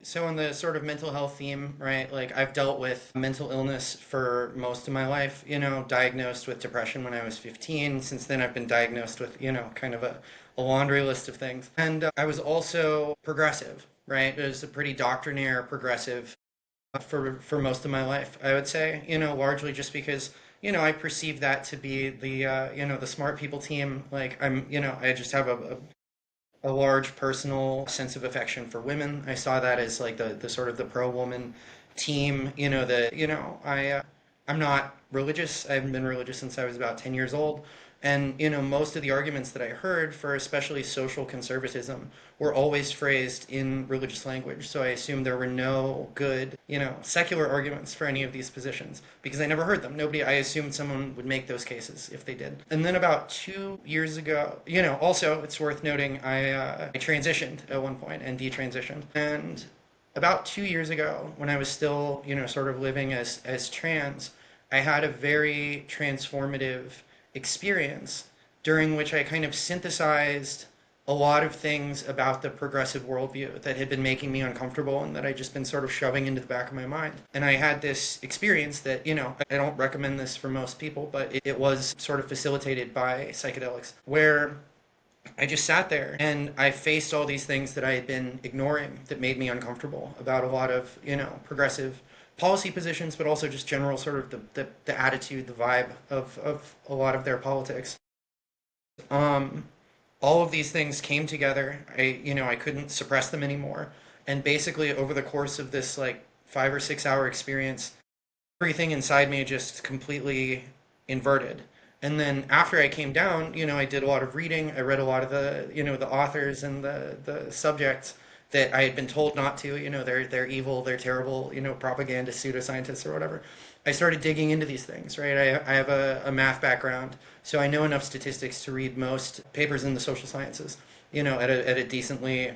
So on the sort of mental health theme, right? Like I've dealt with mental illness for most of my life, diagnosed with depression when I was 15. Since then I've been diagnosed with, kind of a laundry list of things. And I was also progressive, right? It was a pretty doctrinaire progressive for most of my life, I would say, largely just because, I perceive that to be the smart people team. Like I just have a large personal sense of affection for women. I saw that as like the sort of the pro woman team. I'm not religious. I haven't been religious since I was about 10 years old. And most of the arguments that I heard for especially social conservatism were always phrased in religious language. So I assumed there were no good, secular arguments for any of these positions because I never heard them. Nobody, I assumed someone would make those cases if they did. And then about 2 years ago, also it's worth noting I transitioned at one point and detransitioned. And about 2 years ago, when I was still, sort of living as trans, I had a very transformative experience during which I kind of synthesized a lot of things about the progressive worldview that had been making me uncomfortable and that I'd just been sort of shoving into the back of my mind. And I had this experience that, I don't recommend this for most people, but it was sort of facilitated by psychedelics, where I just sat there and I faced all these things that I had been ignoring that made me uncomfortable about a lot of, progressive policy positions, but also just general sort of the attitude, the vibe of a lot of their politics. Um, all of these things came together. I couldn't suppress them anymore. And basically over the course of this like 5 or 6 hour experience, everything inside me just completely inverted. And then after I came down, I did a lot of reading. I read a lot of the authors and the subjects that I had been told not to. They're evil, they're terrible, propaganda pseudoscientists or whatever. I started digging into these things, right? I have a math background, so I know enough statistics to read most papers in the social sciences, at a decently,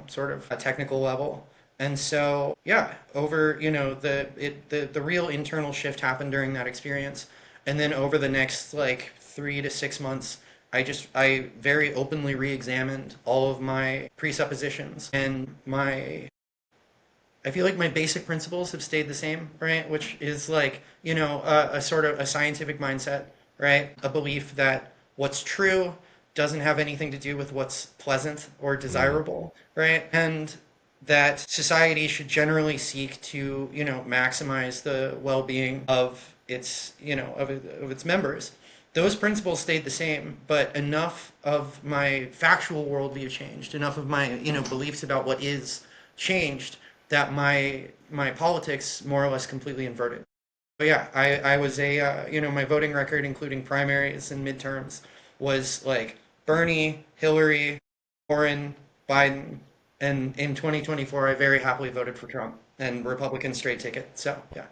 sort of a technical level. And so, yeah, over, the real internal shift happened during that experience. And then over the next like 3 to 6 months, I very openly re-examined all of my presuppositions and I feel like my basic principles have stayed the same, right? Which is like, a sort of a scientific mindset, right? A belief that what's true doesn't have anything to do with what's pleasant or Mm, desirable, right? And that society should generally seek to, maximize the well-being of its, of its members. Those principles stayed the same, but enough of my factual worldview changed, enough of my, beliefs about what is changed that my politics more or less completely inverted. But yeah, I was my voting record, including primaries and midterms, was like Bernie, Hillary, Warren, Biden, and in 2024, I very happily voted for Trump and Republican straight ticket. So yeah.